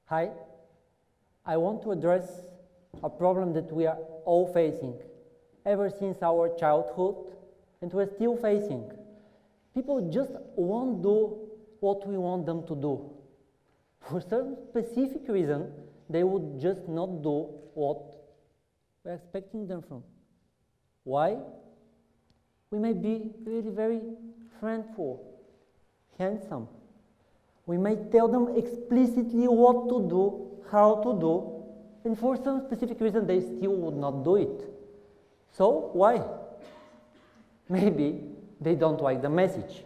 Hi, I want to address a problem that we are all facing ever since our childhood, and we're still facing. People just won't do what we want them to do. For some specific reason, they would just not do what we're expecting them from. Why? We may be really very friendful, handsome. We may tell them explicitly what to do, how to do, and for some specific reason they still would not do it. So why? Maybe they don't like the message,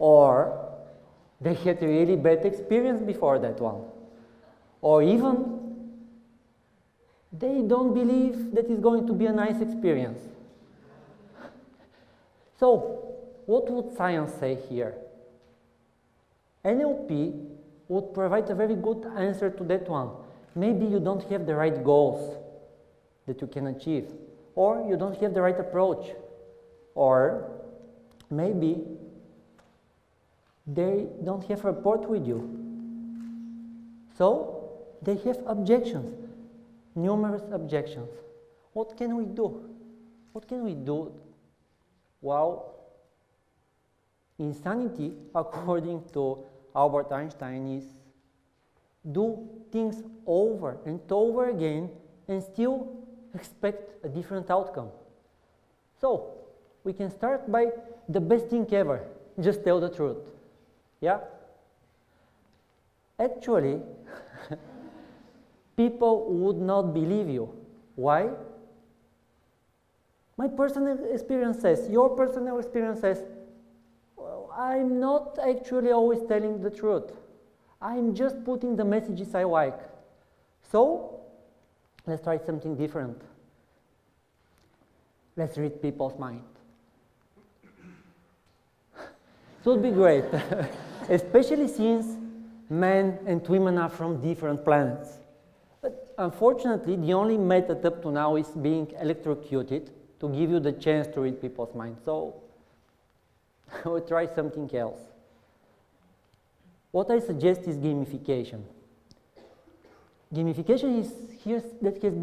or they had a really bad experience before that one, or even they don't believe that it's going to be a nice experience. So what would science say here? NLP would provide a very good answer to that one. Maybe you don't have the right goals that you can achieve, or you don't have the right approach, or maybe they don't have rapport with you. So they have objections, numerous objections. What can we do? What can we do? Well, insanity, according to Albert Einstein, is do things over and over again and still expect a different outcome. So we can start by the best thing ever, just tell the truth. Yeah? Actually, people would not believe you. Why? My personal experience says, your personal experience says, well, I'm not actually always telling the truth. I'm just putting the messages I like. So, let's try something different. Let's read people's mind. It would be great, especially since men and women are from different planets. But unfortunately, the only method up to now is being electrocuted to give you the chance to read people's minds. So, we'll try something else. What I suggest is gamification. Gamification is here that has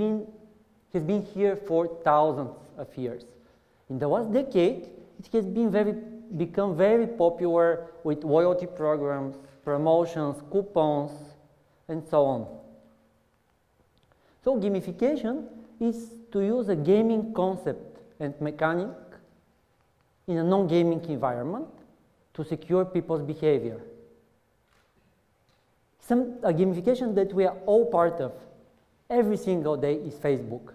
been here for thousands of years. In the last decade, it has become very popular with loyalty programs, promotions, coupons, and so on. So gamification is to use a gaming concept and mechanic in a non-gaming environment to secure people's behavior. A gamification that we are all part of every single day is Facebook.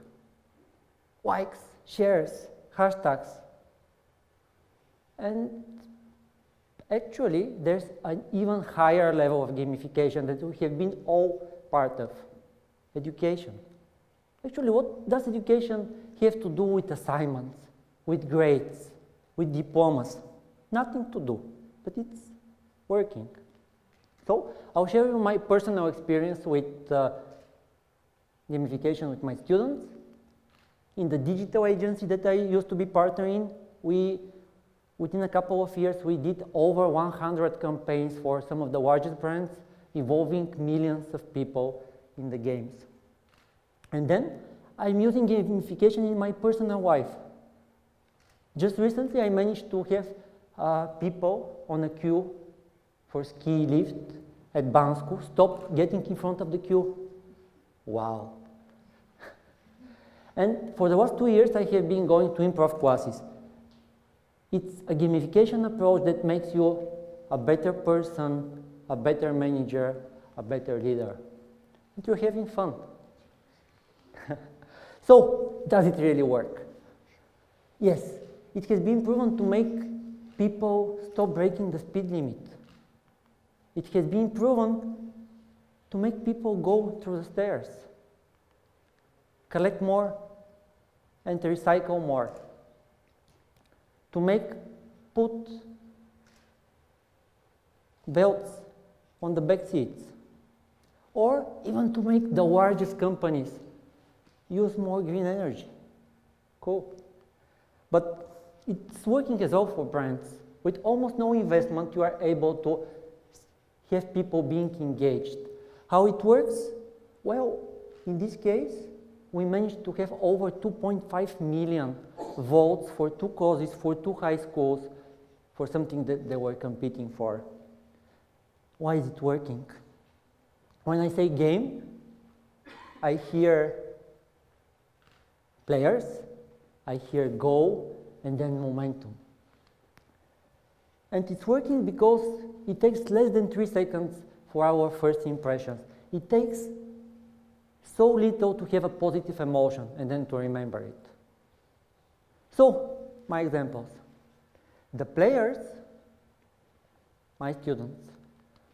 Likes, shares, hashtags. And actually, there's an even higher level of gamification that we have been all part of. Education. Actually, what does education have to do with assignments, with grades, with diplomas? Nothing to do, but it's working. So I'll share you my personal experience with gamification with my students. In the digital agency that I used to be partner in, within a couple of years, we did over 100 campaigns for some of the largest brands, involving millions of people in the games. And then I'm using gamification in my personal life. Just recently, I managed to have people on a queue for ski lift at Bansku stop getting in front of the queue. Wow. And for the last 2 years, I have been going to improv classes. It's a gamification approach that makes you a better person, a better manager, a better leader. And you're having fun. So, does it really work? Yes, it has been proven to make people stop breaking the speed limit. It has been proven to make people go through the stairs, collect more, and recycle more. To put belts on the back seats, or even to make the largest companies use more green energy. Cool. But it's working as well for brands. With almost no investment, you are able to have people being engaged. How it works? Well, in this case, we managed to have over 2.5 million votes for 2 causes, for 2 high schools, for something that they were competing for. Why is it working? When I say game, I hear players, I hear goal, and then momentum. And it's working because it takes less than 3 seconds for our first impressions. It takes so little to have a positive emotion and then to remember it. So, my examples. The players, my students.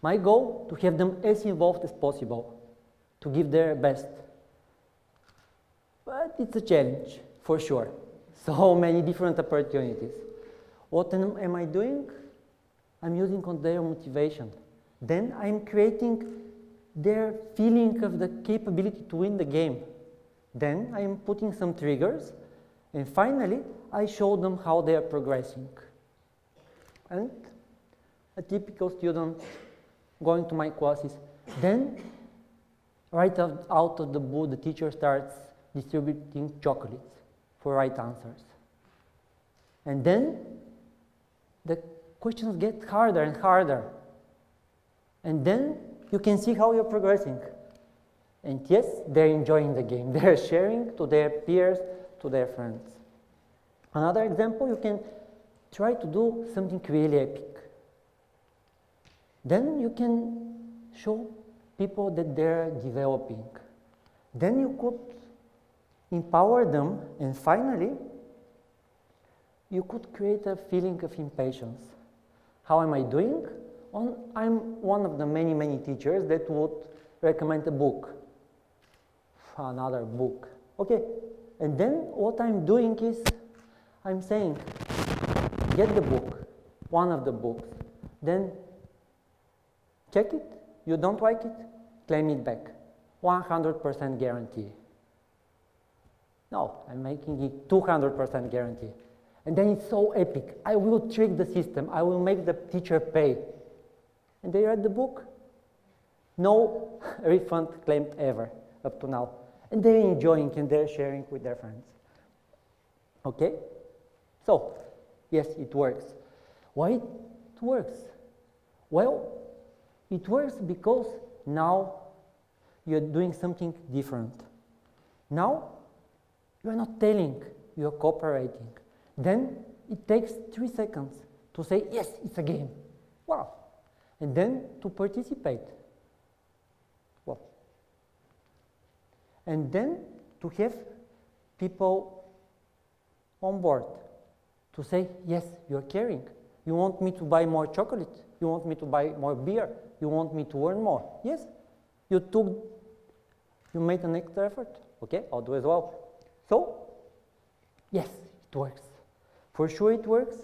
My goal, to have them as involved as possible, to give their best. But it's a challenge, for sure. So many different opportunities. What am I doing? I'm using on their motivation. Then I'm creating their feeling of the capability to win the game. Then I'm putting some triggers. And finally, I show them how they are progressing. And a typical student going to my classes. Then, right out of the blue, the teacher starts distributing chocolates for right answers. And then, the questions get harder and harder. And then, you can see how you're progressing. And yes, they're enjoying the game. They're sharing to their peers, to their friends. Another example, you can try to do something really epic. Then you can show people that they're developing. Then you could empower them, and finally, you could create a feeling of impatience. How am I doing? I'm one of the many teachers that would recommend a book, another book. Okay, and then what I'm doing is, I'm saying, get the book, one of the books, then check it, you don't like it, claim it back, 100% guarantee. No, I'm making it 200% guarantee. And then it's so epic, I will trick the system, I will make the teacher pay. And they read the book, no refund claimed ever, up to now. And they're enjoying and they're sharing with their friends. Okay? So, yes, it works. Why it works? Well, it works because now you're doing something different. Now, you're not telling, you're cooperating. Then it takes 3 seconds to say, yes, it's a game. Wow. And then to participate. Wow. And then to have people on board to say, yes, you're caring. You want me to buy more chocolate? You want me to buy more beer? You want me to earn more? Yes, you made an extra effort. Okay, I'll do as well. So, yes, it works. For sure it works.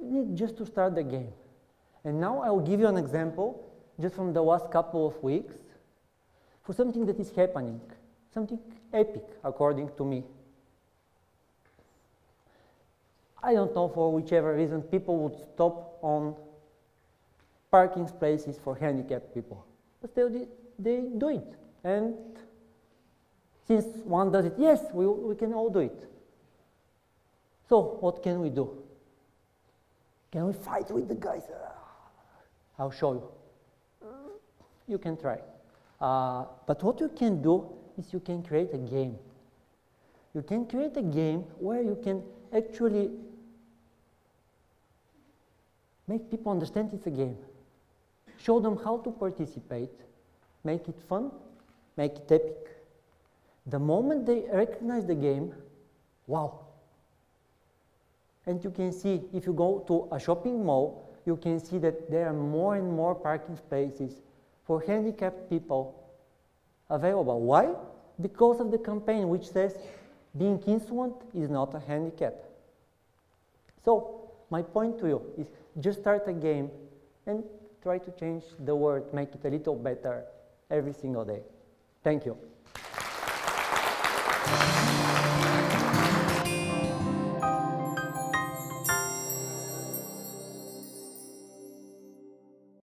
You need just to start the game. And now I will give you an example, just from the last couple of weeks, for something that is happening, something epic, according to me. I don't know, for whichever reason, people would stop on parking spaces for handicapped people. But still, they do it. And since one does it, yes, we can all do it. So, what can we do? Can we fight with the guys? I'll show you. You can try. But what you can do is you can create a game. You can create a game where you can actually make people understand it's a game. Show them how to participate, make it fun, make it epic. The moment they recognize the game, wow. And you can see, if you go to a shopping mall, you can see that there are more and more parking spaces for handicapped people available. Why? Because of the campaign which says being insolent is not a handicap. So, my point to you is just start a game and try to change the world, make it a little better every single day. Thank you.